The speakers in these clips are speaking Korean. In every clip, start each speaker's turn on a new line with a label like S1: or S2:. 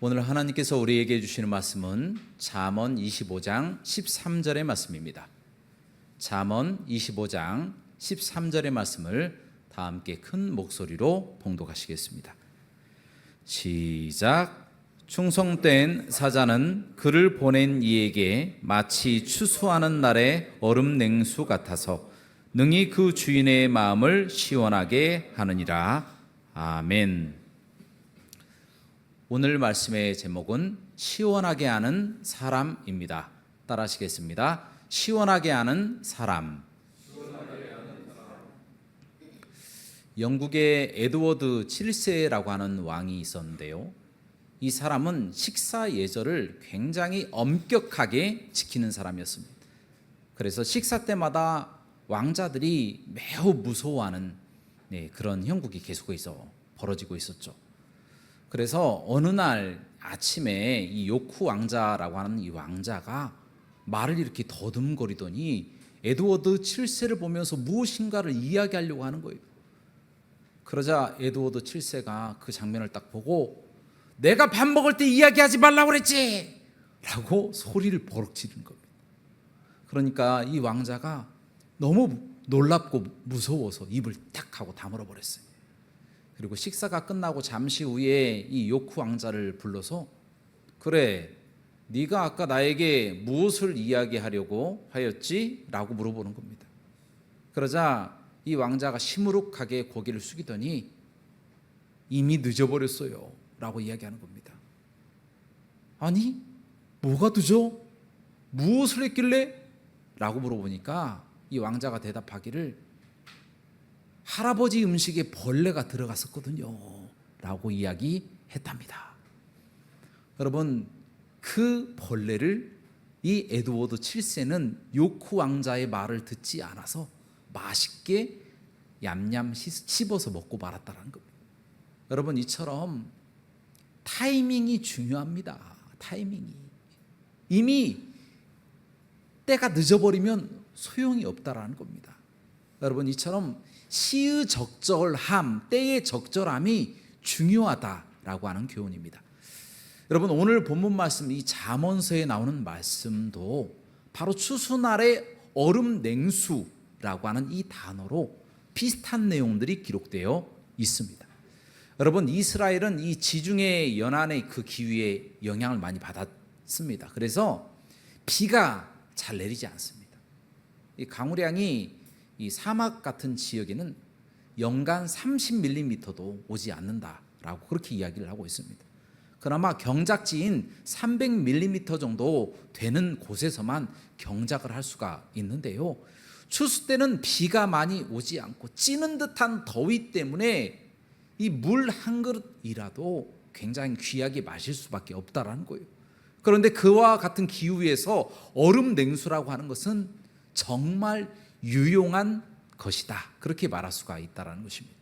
S1: 오늘 하나님께서 우리에게 주시는 말씀은 잠언 25장 13절의 말씀입니다. 잠언 25장 13절의 말씀을 다 함께 큰 목소리로 봉독하시겠습니다. 시작. 충성된 사자는 그를 보낸 이에게 마치 추수하는 날의 얼음 냉수 같아서 능히 그 주인의 마음을 시원하게 하느니라. 아멘. 오늘 말씀의 제목은 시원하게 하는 사람입니다. 따라하시겠습니다. 시원하게 하는 사람. 영국의 에드워드 7세라고 하는 왕이 있었는데요, 이 사람은 식사 예절을 굉장히 엄격하게 지키는 사람이었습니다. 그래서 식사 때마다 왕자들이 매우 무서워하는 그런 형국이 계속해서 벌어지고 있었죠. 그래서 어느 날 아침에 이 요크 왕자라고 하는 이 왕자가 말을 이렇게 더듬거리더니 에드워드 7세를 보면서 무엇인가를 이야기하려고 하는 거예요. 그러자 에드워드 7세가 그 장면을 딱 보고 내가 밥 먹을 때 이야기하지 말라고 그랬지! 라고 소리를 버럭 지르는 겁니다. 그러니까 이 왕자가 너무 놀랍고 무서워서 입을 딱 하고 다물어 버렸어요. 그리고 식사가 끝나고 잠시 후에 이 요크 왕자를 불러서 그래, 네가 아까 나에게 무엇을 이야기하려고 하였지? 라고 물어보는 겁니다. 그러자 이 왕자가 시무룩하게 고개를 숙이더니 이미 늦어버렸어요 라고 이야기하는 겁니다. 아니, 뭐가 늦어? 무엇을 했길래? 라고 물어보니까 이 왕자가 대답하기를 할아버지 음식에 벌레가 들어갔었거든요 라고 이야기했답니다. 여러분, 그 벌레를 이 에드워드 7세는 요크 왕자의 말을 듣지 않아서 맛있게 얌얌 씹어서 먹고 말았다는 겁니다. 여러분, 이처럼 타이밍이 중요합니다. 타이밍이. 이미 때가 늦어버리면 소용이 없다라는 겁니다. 여러분, 이처럼 시의 적절함, 때의 적절함이 중요하다라고 하는 교훈입니다. 여러분, 오늘 본문 말씀, 이 잠언서에 나오는 말씀도 바로 추수날의 얼음 냉수라고 하는 이 단어로 비슷한 내용들이 기록되어 있습니다. 여러분, 이스라엘은 이 지중해 연안의 그 기후에 영향을 많이 받았습니다. 그래서 비가 잘 내리지 않습니다. 이 강우량이 이 사막 같은 지역에는 연간 30mm도 오지 않는다라고 그렇게 이야기를 하고 있습니다. 그나마 경작지인 300mm 정도 되는 곳에서만 경작을 할 수가 있는데요, 추수 때는 비가 많이 오지 않고 찌는 듯한 더위 때문에 이 물 한 그릇이라도 굉장히 귀하게 마실 수밖에 없다라는 거예요. 그런데 그와 같은 기후에서 얼음 냉수라고 하는 것은 정말 유용한 것이다, 그렇게 말할 수가 있다는 것입니다.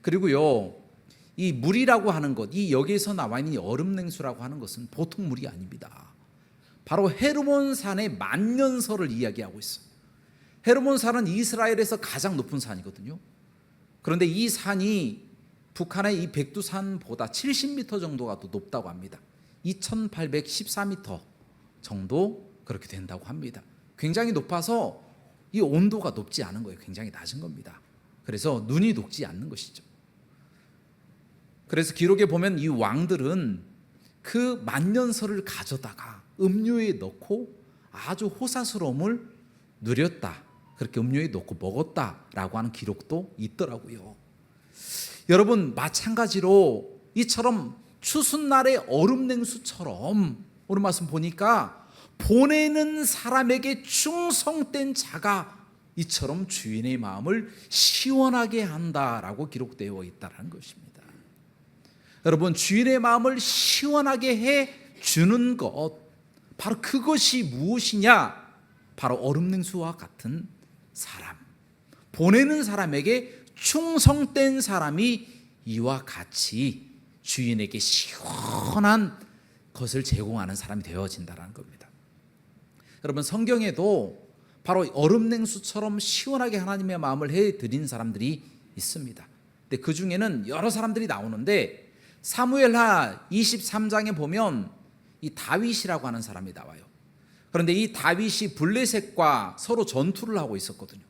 S1: 그리고요, 이 물이라고 하는 것, 이 여기에서 나와 있는 얼음 냉수라고 하는 것은 보통 물이 아닙니다. 바로 헤르몬산의 만년설을 이야기하고 있어요. 헤르몬산은 이스라엘에서 가장 높은 산이거든요. 그런데 이 산이 북한의 이 백두산보다 70m 정도가 더 높다고 합니다. 2814m 정도 그렇게 된다고 합니다. 굉장히 높아서 이 온도가 높지 않은 거예요. 굉장히 낮은 겁니다. 그래서 눈이 녹지 않는 것이죠. 그래서 기록에 보면 이 왕들은 그 만년설을 가져다가 음료에 넣고 아주 호사스러움을 누렸다, 그렇게 음료에 넣고 먹었다라고 하는 기록도 있더라고요. 여러분, 마찬가지로 이처럼 추수날의 얼음 냉수처럼 오늘 말씀 보니까 보내는 사람에게 충성된 자가 이처럼 주인의 마음을 시원하게 한다라고 기록되어 있다는 것입니다. 여러분, 주인의 마음을 시원하게 해 주는 것, 바로 그것이 무엇이냐? 바로 얼음 냉수와 같은 사람, 보내는 사람에게 충성된 사람이 이와 같이 주인에게 시원한 것을 제공하는 사람이 되어진다는 겁니다. 여러분, 성경에도 바로 얼음냉수처럼 시원하게 하나님의 마음을 해드린 사람들이 있습니다. 근데 그 중에는 여러 사람들이 나오는데 사무엘하 23장에 보면 이 다윗이라고 하는 사람이 나와요. 그런데 이 다윗이 블레셋과 서로 전투를 하고 있었거든요.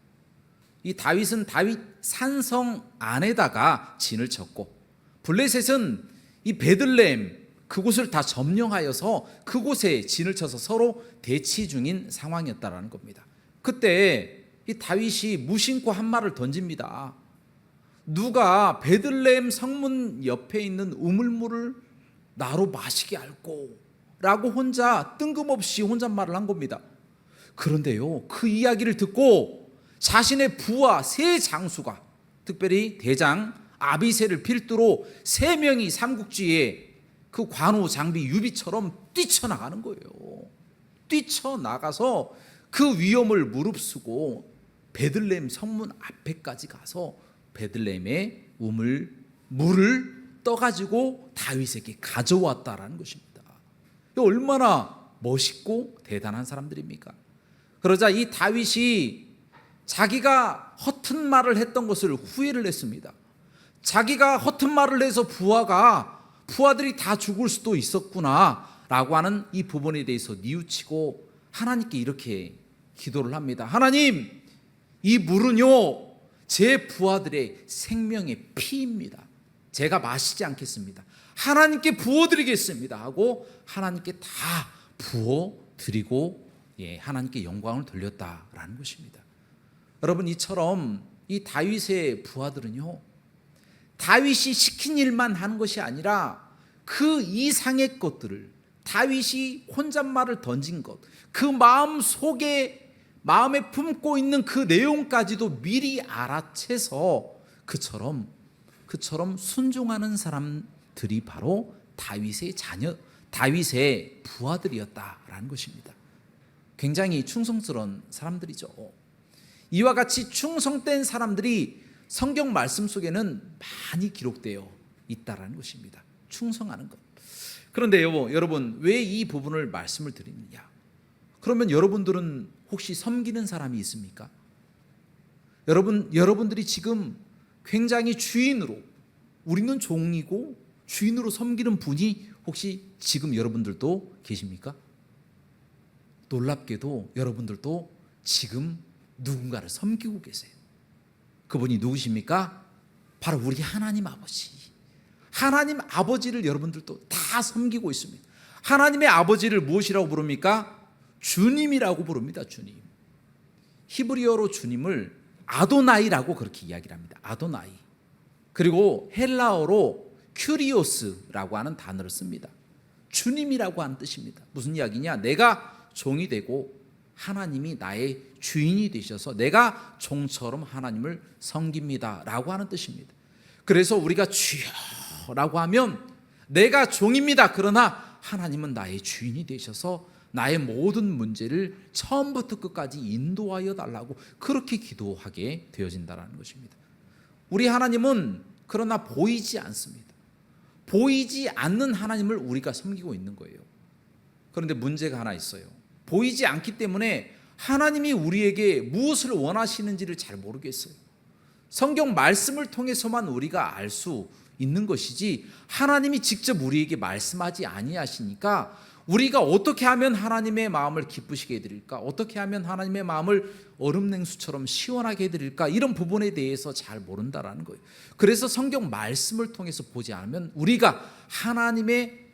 S1: 이 다윗은 다윗 산성 안에다가 진을 쳤고, 블레셋은 이 베들레헴 그곳을 다 점령하여서 그곳에 진을 쳐서 서로 대치 중인 상황이었다라는 겁니다. 그때 이 다윗이 무심코 한 말을 던집니다. 누가 베들레헴 성문 옆에 있는 우물물을 나로 마시게 할꼬 라고 혼자 뜬금없이 혼잣말을 한 겁니다. 그런데요, 그 이야기를 듣고 자신의 부하 세 장수가, 특별히 대장 아비새를 필두로 3명이 삼국지에 그 관우 장비 유비처럼 뛰쳐나가는 거예요. 뛰쳐나가서 그 위험을 무릅쓰고 베들레헴 성문 앞에까지 가서 베들레헴의 물을 떠가지고 다윗에게 가져왔다라는 것입니다. 얼마나 멋있고 대단한 사람들입니까? 그러자 이 다윗이 자기가 허튼 말을 했던 것을 후회를 했습니다. 자기가 허튼 말을 해서 부하들이 다 죽을 수도 있었구나 라고 하는 이 부분에 대해서 뉘우치고 하나님께 이렇게 기도를 합니다. 하나님, 이 물은요 제 부하들의 생명의 피입니다. 제가 마시지 않겠습니다. 하나님께 부어드리겠습니다 하고 하나님께 다 부어드리고 하나님께 영광을 돌렸다라는 것입니다. 여러분, 이처럼 이 다윗의 부하들은요 다윗이 시킨 일만 하는 것이 아니라 그 이상의 것들을, 다윗이 혼잣말을 던진 것, 그 마음에 품고 있는 그 내용까지도 미리 알아채서 그처럼 순종하는 사람들이 바로 다윗의 부하들이었다라는 것입니다. 굉장히 충성스러운 사람들이죠. 이와 같이 충성된 사람들이 성경 말씀 속에는 많이 기록되어 있다라는 것입니다. 충성하는 것. 그런데요, 여러분, 왜 이 부분을 말씀을 드리느냐? 그러면 여러분들은 혹시 섬기는 사람이 있습니까? 여러분들이 지금 굉장히 주인으로, 우리는 종이고 주인으로 섬기는 분이 혹시 지금 여러분들도 계십니까? 놀랍게도 여러분들도 지금 누군가를 섬기고 계세요. 그분이 누구십니까? 바로 우리 하나님 아버지. 하나님 아버지를 여러분들도 다 섬기고 있습니다. 하나님의 아버지를 무엇이라고 부릅니까? 주님이라고 부릅니다. 주님. 히브리어로 주님을 아도나이라고 그렇게 이야기를 합니다. 아도나이. 그리고 헬라어로 큐리오스라고 하는 단어를 씁니다. 주님이라고 하는 뜻입니다. 무슨 이야기냐? 내가 종이 되고 하나님이 나의 주인이 되셔서 내가 종처럼 하나님을 섬깁니다 라고 하는 뜻입니다. 그래서 우리가 주여라고 하면 내가 종입니다. 그러나 하나님은 나의 주인이 되셔서 나의 모든 문제를 처음부터 끝까지 인도하여 달라고 그렇게 기도하게 되어진다는 것입니다. 우리 하나님은 그러나 보이지 않습니다. 보이지 않는 하나님을 우리가 섬기고 있는 거예요. 그런데 문제가 하나 있어요. 보이지 않기 때문에 하나님이 우리에게 무엇을 원하시는지를 잘 모르겠어요. 성경 말씀을 통해서만 우리가 알 수 있는 것이지 하나님이 직접 우리에게 말씀하지 아니하시니까 우리가 어떻게 하면 하나님의 마음을 기쁘시게 해드릴까? 어떻게 하면 하나님의 마음을 얼음냉수처럼 시원하게 해드릴까? 이런 부분에 대해서 잘 모른다라는 거예요. 그래서 성경 말씀을 통해서 보지 않으면 우리가 하나님의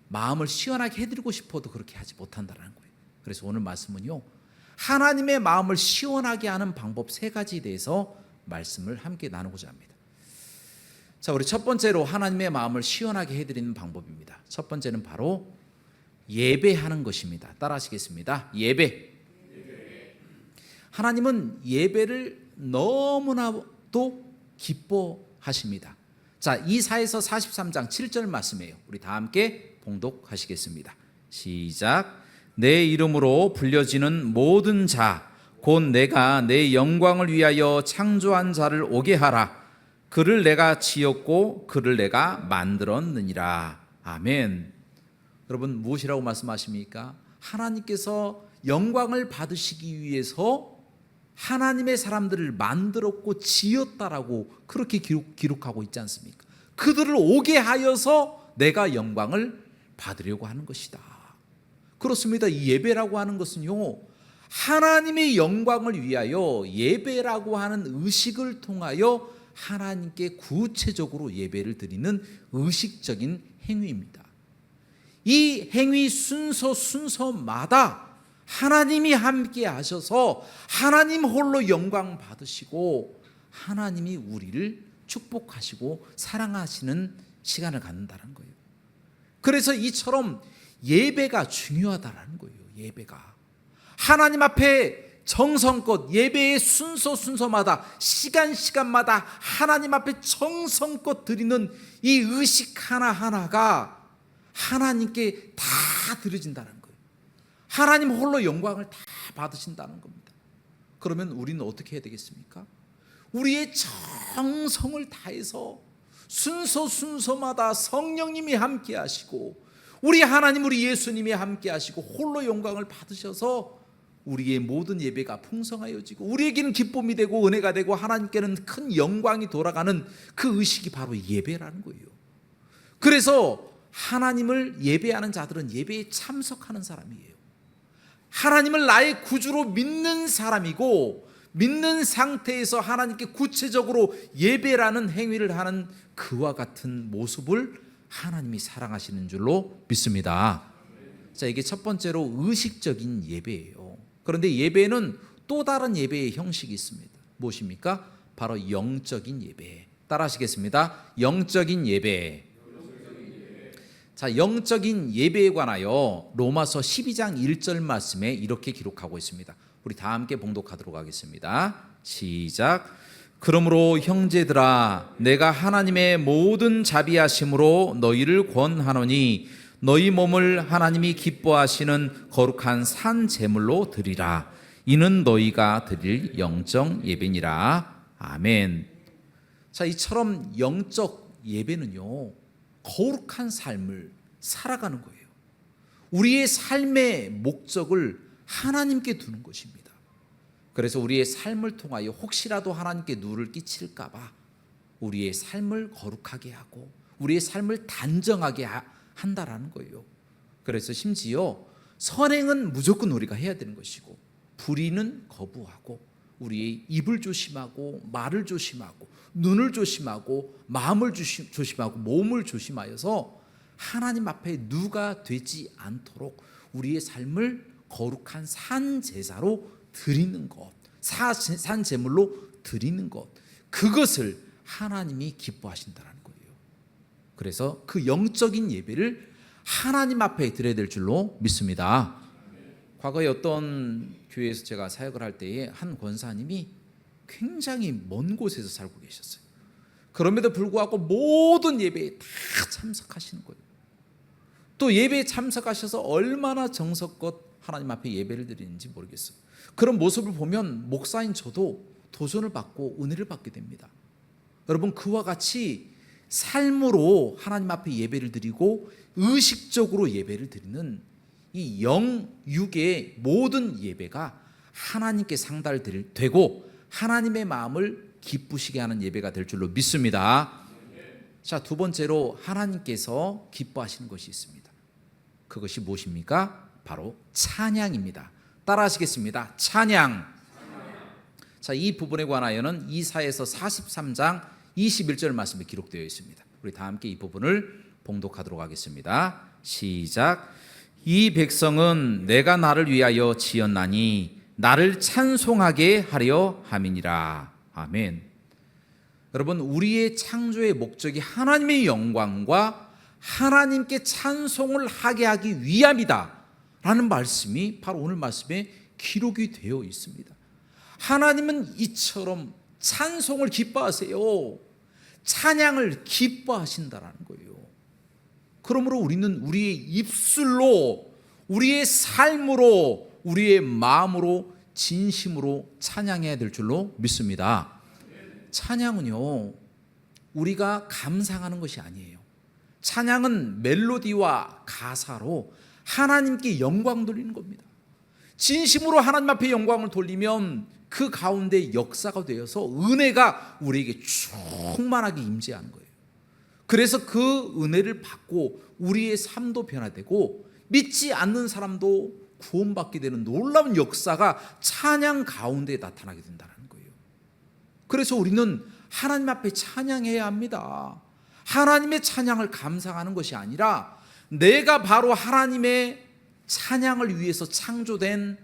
S1: 마음을 시원하게 해드리고 싶어도 그렇게 하지 못한다는 거예요. 그래서 오늘 말씀은요, 하나님의 마음을 시원하게 하는 방법 3가지에 대해서 말씀을 함께 나누고자 합니다. 자, 우리 첫 번째로 하나님의 마음을 시원하게 해드리는 방법입니다. 첫 번째는 바로 예배하는 것입니다. 따라하시겠습니다. 예배. 하나님은 예배를 너무나도 기뻐하십니다. 자, 이사야서 43장 7절 말씀이에요. 우리 다 함께 봉독하시겠습니다. 시작. 내 이름으로 불려지는 모든 자, 곧 내가 내 영광을 위하여 창조한 자를 오게 하라. 그를 내가 지었고 그를 내가 만들었느니라. 아멘. 여러분, 무엇이라고 말씀하십니까? 하나님께서 영광을 받으시기 위해서 하나님의 사람들을 만들었고 지었다라고 그렇게 기록하고 있지 않습니까? 그들을 오게 하여서 내가 영광을 받으려고 하는 것이다. 그렇습니다. 이 예배라고 하는 것은요, 하나님의 영광을 위하여 예배라고 하는 의식을 통하여 하나님께 구체적으로 예배를 드리는 의식적인 행위입니다. 이 행위 순서마다 하나님이 함께 하셔서 하나님 홀로 영광 받으시고 하나님이 우리를 축복하시고 사랑하시는 시간을 갖는다는 거예요. 그래서 이처럼 예배가 중요하다는 거예요. 예배가 하나님 앞에 정성껏 예배의 순서마다 시간마다 하나님 앞에 정성껏 드리는 이 의식 하나하나가 하나님께 다 드려진다는 거예요. 하나님 홀로 영광을 다 받으신다는 겁니다. 그러면 우리는 어떻게 해야 되겠습니까? 우리의 정성을 다해서 순서마다 성령님이 함께 하시고 우리 하나님, 우리 예수님이 함께 하시고 홀로 영광을 받으셔서 우리의 모든 예배가 풍성하여지고 우리에게는 기쁨이 되고 은혜가 되고 하나님께는 큰 영광이 돌아가는 그 의식이 바로 예배라는 거예요. 그래서 하나님을 예배하는 자들은 예배에 참석하는 사람이에요. 하나님을 나의 구주로 믿는 사람이고 믿는 상태에서 하나님께 구체적으로 예배라는 행위를 하는 그와 같은 모습을 하나님이 사랑하시는 줄로 믿습니다. 자, 이게 첫 번째로 의식적인 예배예요. 그런데 예배는 또 다른 예배의 형식이 있습니다. 무엇입니까? 바로 영적인 예배. 따라 하시겠습니다. 영적인 예배. 자, 영적인 예배에 관하여 로마서 12장 1절 말씀에 이렇게 기록하고 있습니다. 우리 다 함께 봉독하도록 하겠습니다. 시작. 그러므로 형제들아, 내가 하나님의 모든 자비하심으로 너희를 권하노니 너희 몸을 하나님이 기뻐하시는 거룩한 산 제물로 드리라. 이는 너희가 드릴 영적 예배니라. 아멘. 자, 이처럼 영적 예배는요, 거룩한 삶을 살아가는 거예요. 우리의 삶의 목적을 하나님께 두는 것입니다. 그래서 우리의 삶을 통하여 혹시라도 하나님께 누를 끼칠까 봐 우리의 삶을 거룩하게 하고 우리의 삶을 단정하게 한다라는 거예요. 그래서 심지어 선행은 무조건 우리가 해야 되는 것이고 불의는 거부하고 우리의 입을 조심하고 말을 조심하고 눈을 조심하고 마음을 조심하고 몸을 조심하여서 하나님 앞에 누가 되지 않도록 우리의 삶을 거룩한 산 제사로 드리는 것, 산 제물로 드리는 것, 그것을 하나님이 기뻐하신다는 거예요. 그래서 그 영적인 예배를 하나님 앞에 드려야 될 줄로 믿습니다. 과거에 어떤 교회에서 제가 사역을 할 때에 한 권사님이 굉장히 먼 곳에서 살고 계셨어요. 그럼에도 불구하고 모든 예배에 다 참석하시는 거예요. 또 예배에 참석하셔서 얼마나 정성껏 하나님 앞에 예배를 드리는지 모르겠어요. 그런 모습을 보면 목사인 저도 도전을 받고 은혜를 받게 됩니다. 여러분, 그와 같이 삶으로 하나님 앞에 예배를 드리고 의식적으로 예배를 드리는 이 영육의 모든 예배가 하나님께 상달되고 하나님의 마음을 기쁘시게 하는 예배가 될 줄로 믿습니다. 자, 두 번째로 하나님께서 기뻐하시는 것이 있습니다. 그것이 무엇입니까? 바로 찬양입니다. 따라 하시겠습니다. 찬양. 자, 이 부분에 관하여는 이사야서 43장 21절 말씀에 기록되어 있습니다. 우리 다 함께 이 부분을 봉독하도록 하겠습니다. 시작. 이 백성은 내가 나를 위하여 지었나니 나를 찬송하게 하려 함이니라. 아멘. 여러분, 우리의 창조의 목적이 하나님의 영광과 하나님께 찬송을 하게 하기 위함이다 라는 말씀이 바로 오늘 말씀에 기록이 되어 있습니다. 하나님은 이처럼 찬송을 기뻐하세요. 찬양을 기뻐하신다라는 거예요. 그러므로 우리는 우리의 입술로, 우리의 삶으로, 우리의 마음으로 진심으로 찬양해야 될 줄로 믿습니다. 찬양은요, 우리가 감상하는 것이 아니에요. 찬양은 멜로디와 가사로 하나님께 영광 돌리는 겁니다. 진심으로 하나님 앞에 영광을 돌리면 그 가운데 역사가 되어서 은혜가 우리에게 충만하게 임재하는 거예요. 그래서 그 은혜를 받고 우리의 삶도 변화되고 믿지 않는 사람도 구원받게 되는 놀라운 역사가 찬양 가운데 나타나게 된다는 거예요. 그래서 우리는 하나님 앞에 찬양해야 합니다. 하나님의 찬양을 감상하는 것이 아니라 내가 바로 하나님의 찬양을 위해서 창조된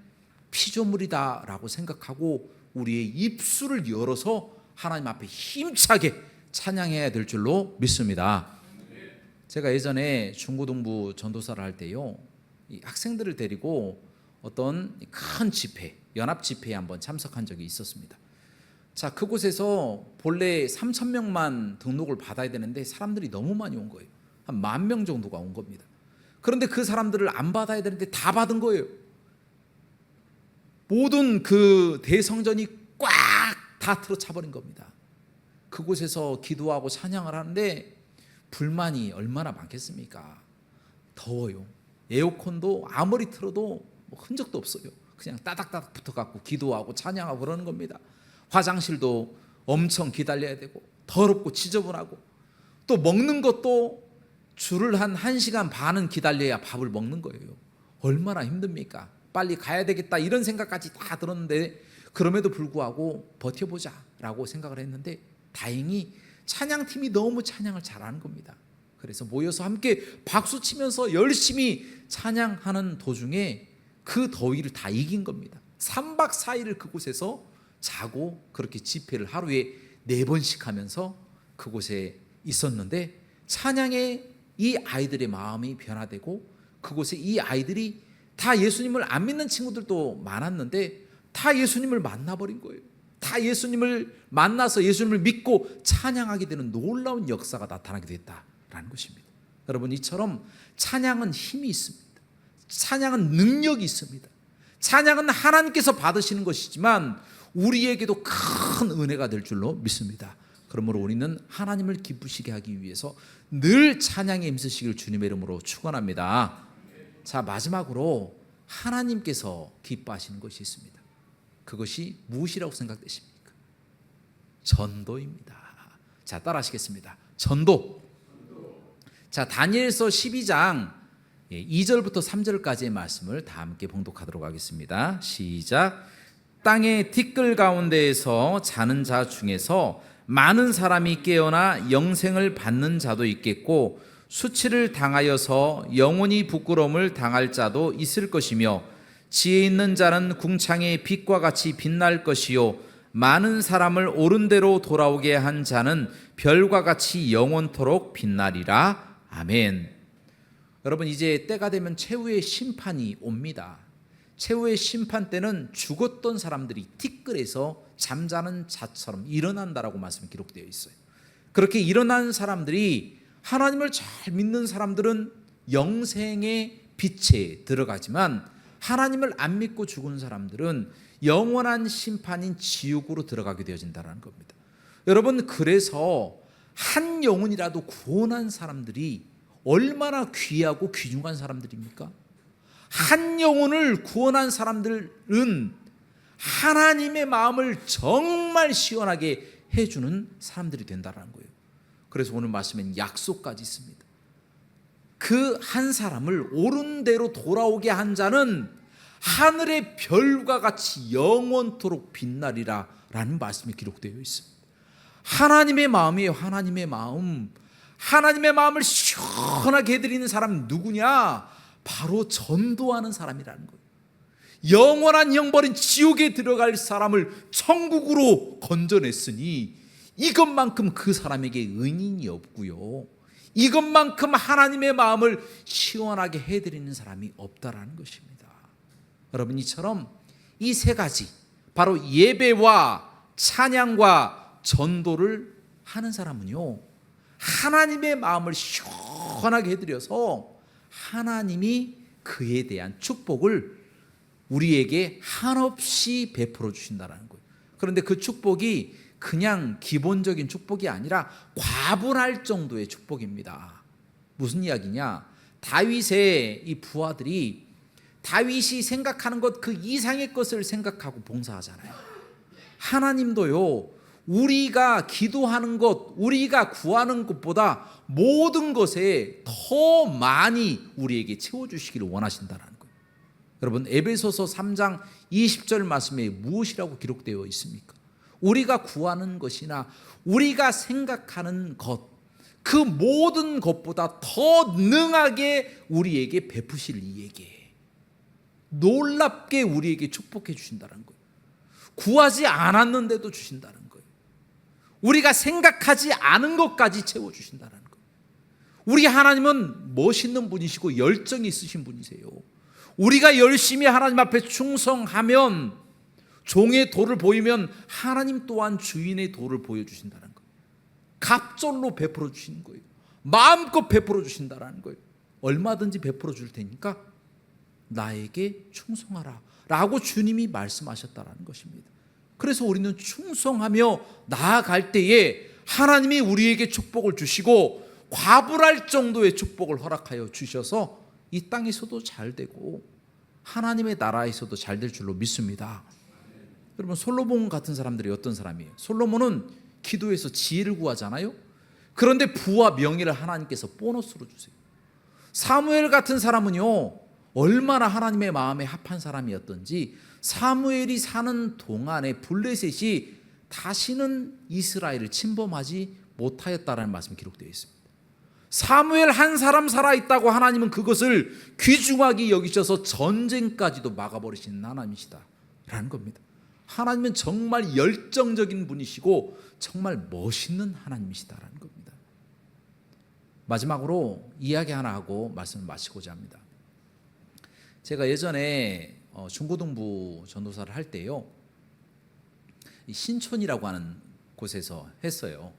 S1: 피조물이다라고 생각하고 우리의 입술을 열어서 하나님 앞에 힘차게 찬양해야 될 줄로 믿습니다. 제가 예전에 중고등부 전도사를 할 때요, 이 학생들을 데리고 어떤 큰 집회, 연합 집회에 한번 참석한 적이 있었습니다. 자, 그곳에서 본래 3,000명만 등록을 받아야 되는데 사람들이 너무 많이 온 거예요. 한 10,000명 정도가 온 겁니다. 그런데 그 사람들을 안 받아야 되는데 다 받은 거예요. 모든 그 대성전이 꽉 다 틀어차버린 겁니다. 그곳에서 기도하고 찬양을 하는데 불만이 얼마나 많겠습니까? 더워요. 에어컨도 아무리 틀어도 뭐 흔적도 없어요. 그냥 따닥따닥 붙어갖고 기도하고 찬양하고 그러는 겁니다. 화장실도 엄청 기다려야 되고 더럽고 지저분하고 또 먹는 것도 줄을 한 1시간 반은 기다려야 밥을 먹는 거예요. 얼마나 힘듭니까? 빨리 가야 되겠다 이런 생각까지 다 들었는데 그럼에도 불구하고 버텨보자 라고 생각을 했는데 다행히 찬양팀이 너무 찬양을 잘하는 겁니다. 그래서 모여서 함께 박수치면서 열심히 찬양하는 도중에 그 더위를 다 이긴 겁니다. 3박 4일을 그곳에서 자고 그렇게 집회를 하루에 4번씩 하면서 그곳에 있었는데 찬양에 이 아이들의 마음이 변화되고 그곳에 이 아이들이 다 예수님을 안 믿는 친구들도 많았는데 다 예수님을 만나버린 거예요. 다 예수님을 만나서 예수님을 믿고 찬양하게 되는 놀라운 역사가 나타나게 됐다라는 것입니다. 여러분, 이처럼 찬양은 힘이 있습니다. 찬양은 능력이 있습니다. 찬양은 하나님께서 받으시는 것이지만 우리에게도 큰 은혜가 될 줄로 믿습니다. 그러므로 우리는 하나님을 기쁘시게 하기 위해서 늘 찬양에 힘쓰시길 주님의 이름으로 축원합니다. 자, 마지막으로 하나님께서 기뻐하시는 것이 있습니다. 그것이 무엇이라고 생각되십니까? 전도입니다. 자, 따라하시겠습니다. 전도. 자, 다니엘서 12장 2절부터 3절까지의 말씀을 다 함께 봉독하도록 하겠습니다. 시작. 땅의 티끌 가운데에서 자는 자 중에서 많은 사람이 깨어나 영생을 받는 자도 있겠고 수치를 당하여서 영원히 부끄러움을 당할 자도 있을 것이며 지혜 있는 자는 궁창의 빛과 같이 빛날 것이요 많은 사람을 옳은 대로 돌아오게 한 자는 별과 같이 영원토록 빛나리라. 아멘. 여러분, 이제 때가 되면 최후의 심판이 옵니다. 최후의 심판 때는 죽었던 사람들이 티끌에서 잠자는 자처럼 일어난다라고 말씀이 기록되어 있어요. 그렇게 일어난 사람들이 하나님을 잘 믿는 사람들은 영생의 빛에 들어가지만 하나님을 안 믿고 죽은 사람들은 영원한 심판인 지옥으로 들어가게 되어진다는 겁니다. 여러분, 그래서 한 영혼이라도 구원한 사람들이 얼마나 귀하고 귀중한 사람들입니까? 한 영혼을 구원한 사람들은 하나님의 마음을 정말 시원하게 해주는 사람들이 된다는 거예요. 그래서 오늘 말씀엔 약속까지 있습니다. 그 한 사람을 옳은 대로 돌아오게 한 자는 하늘의 별과 같이 영원토록 빛나리라 라는 말씀이 기록되어 있습니다. 하나님의 마음이에요. 하나님의 마음. 하나님의 마음을 시원하게 해드리는 사람은 누구냐? 바로 전도하는 사람이라는 거예요. 영원한 형벌인 지옥에 들어갈 사람을 천국으로 건져냈으니 이것만큼 그 사람에게 은인이 없고요, 이것만큼 하나님의 마음을 시원하게 해드리는 사람이 없다라는 것입니다. 여러분, 이처럼 이 세 가지, 바로 예배와 찬양과 전도를 하는 사람은요, 하나님의 마음을 시원하게 해드려서 하나님이 그에 대한 축복을 우리에게 한없이 베풀어 주신다는 거예요. 그런데 그 축복이 그냥 기본적인 축복이 아니라 과분할 정도의 축복입니다. 무슨 이야기냐? 다윗의 이 부하들이 다윗이 생각하는 것 그 이상의 것을 생각하고 봉사하잖아요. 하나님도요, 우리가 기도하는 것, 우리가 구하는 것보다 모든 것에 더 많이 우리에게 채워주시기를 원하신다는 거예요. 여러분, 에베소서 3장 20절 말씀에 무엇이라고 기록되어 있습니까? 우리가 구하는 것이나 우리가 생각하는 것, 그 모든 것보다 더 능하게 우리에게 베푸실 이에게, 놀랍게 우리에게 축복해 주신다는 거예요. 구하지 않았는데도 주신다는 거예요. 우리가 생각하지 않은 것까지 채워주신다는 거예요. 우리 하나님은 멋있는 분이시고 열정이 있으신 분이세요. 우리가 열심히 하나님 앞에 충성하면, 종의 도를 보이면 하나님 또한 주인의 도를 보여주신다는 거예요. 갑절로 베풀어 주시는 거예요. 마음껏 베풀어 주신다는 거예요. 얼마든지 베풀어 줄 테니까 나에게 충성하라 라고 주님이 말씀하셨다는 것입니다. 그래서 우리는 충성하며 나아갈 때에 하나님이 우리에게 축복을 주시고 과분할 정도의 축복을 허락하여 주셔서 이 땅에서도 잘 되고 하나님의 나라에서도 잘 될 줄로 믿습니다. 여러분, 솔로몬 같은 사람들이 어떤 사람이에요? 솔로몬은 기도에서 지혜를 구하잖아요. 그런데 부와 명예를 하나님께서 보너스로 주세요. 사무엘 같은 사람은요, 얼마나 하나님의 마음에 합한 사람이었던지 사무엘이 사는 동안에 블레셋이 다시는 이스라엘을 침범하지 못하였다라는 말씀이 기록되어 있습니다. 사무엘 한 사람 살아있다고 하나님은 그것을 귀중하게 여기셔서 전쟁까지도 막아버리시는 하나님이시다라는 겁니다. 하나님은 정말 열정적인 분이시고 정말 멋있는 하나님이시다라는 겁니다. 마지막으로 이야기 하나 하고 말씀을 마치고자 합니다. 제가 예전에 중고등부 전도사를 할 때요, 신촌이라고 하는 곳에서 했어요.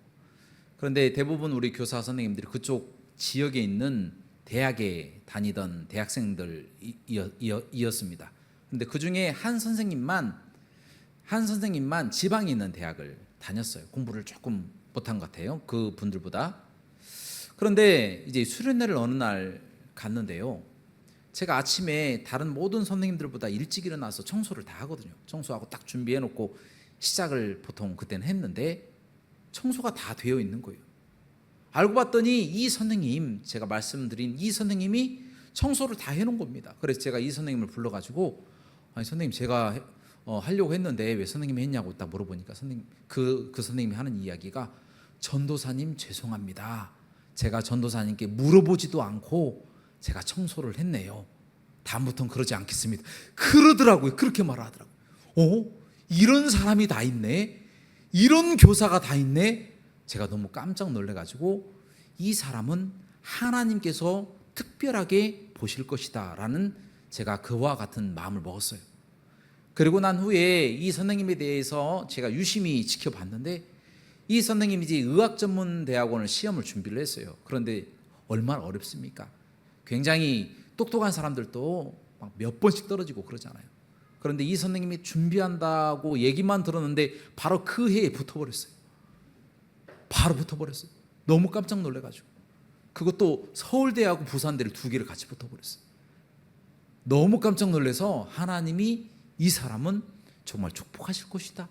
S1: 그런데 대부분 우리 교사 선생님들이 그쪽 지역에 있는 대학에 다니던 대학생들이었습니다. 그런데 그 중에 한 선생님만 지방에 있는 대학을 다녔어요. 공부를 조금 못한 것 같아요, 그 분들보다. 그런데 이제 수련회를 어느 날 갔는데요, 제가 아침에 다른 모든 선생님들보다 일찍 일어나서 청소를 다 하거든요. 청소하고 딱 준비해 놓고 시작을 보통 그때는 했는데 청소가 다 되어 있는 거예요. 알고 봤더니 이 선생님, 제가 말씀드린 이 선생님이 청소를 다 해놓은 겁니다. 그래서 제가 이 선생님을 불러가지고, 아니 선생님, 제가 하려고 했는데 왜 선생님이 했냐고 딱 물어보니까 그 선생님이 하는 이야기가, 전도사님 죄송합니다. 제가 전도사님께 물어보지도 않고 제가 청소를 했네요. 다음부터는 그러지 않겠습니다. 그러더라고요. 그렇게 말하더라고요. 이런 사람이 다 있네, 이런 교사가 다 있네. 제가 너무 깜짝 놀래가지고, 이 사람은 하나님께서 특별하게 보실 것이다 라는 제가 그와 같은 마음을 먹었어요. 그리고 난 후에 이 선생님에 대해서 제가 유심히 지켜봤는데, 이 선생님이 이제 의학전문대학원을 시험을 준비를 했어요. 그런데 얼마나 어렵습니까? 굉장히 똑똑한 사람들도 막 몇 번씩 떨어지고 그러잖아요. 그런데 이 선생님이 준비한다고 얘기만 들었는데 바로 그 해에 붙어버렸어요. 바로 붙어버렸어요. 너무 깜짝 놀래가지고. 그것도 서울대하고 부산대를 두 개를 같이 붙어버렸어요. 너무 깜짝 놀라서 하나님이 이 사람은 정말 축복하실 것이다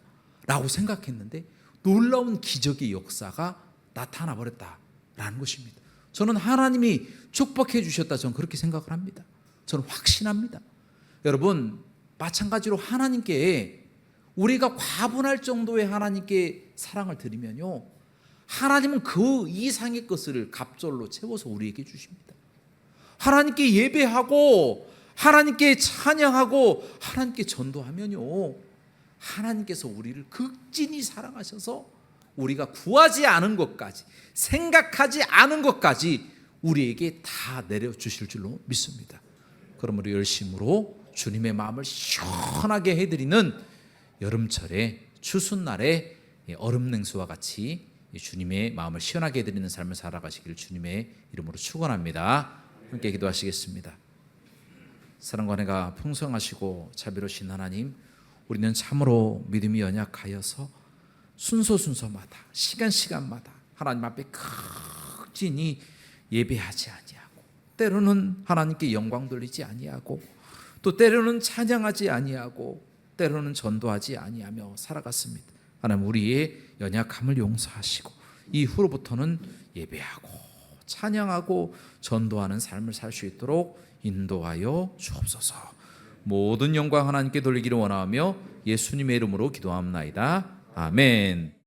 S1: 라고 생각했는데, 놀라운 기적의 역사가 나타나 버렸다라는 것입니다. 저는 하나님이 축복해 주셨다, 저는 그렇게 생각을 합니다. 저는 확신합니다. 여러분, 마찬가지로 하나님께 우리가 과분할 정도의 하나님께 사랑을 드리면요, 하나님은 그 이상의 것을 갑절로 채워서 우리에게 주십니다. 하나님께 예배하고 하나님께 찬양하고 하나님께 전도하면요, 하나님께서 우리를 극진히 사랑하셔서 우리가 구하지 않은 것까지, 생각하지 않은 것까지 우리에게 다 내려주실 줄로 믿습니다. 그럼 우리 열심으로 주님의 마음을 시원하게 해드리는 여름철의 추순날의 얼음 냉수와 같이 주님의 마음을 시원하게 해드리는 삶을 살아가시기를 주님의 이름으로 축원합니다. 함께 기도하시겠습니다. 사랑과 은혜가 풍성하시고 자비로우신 하나님, 우리는 참으로 믿음이 연약하여서 순서마다, 시간마다 하나님 앞에 극진히 예배하지 아니하고, 때로는 하나님께 영광 돌리지 아니하고, 또 때로는 찬양하지 아니하고 때로는 전도하지 아니하며 살아갔습니다. 하나님 우리의 연약함을 용서하시고 이후로부터는 예배하고 찬양하고 전도하는 삶을 살 수 있도록 인도하여 주옵소서. 모든 영광 하나님께 돌리기를 원하며 예수님의 이름으로 기도합나이다. 아멘.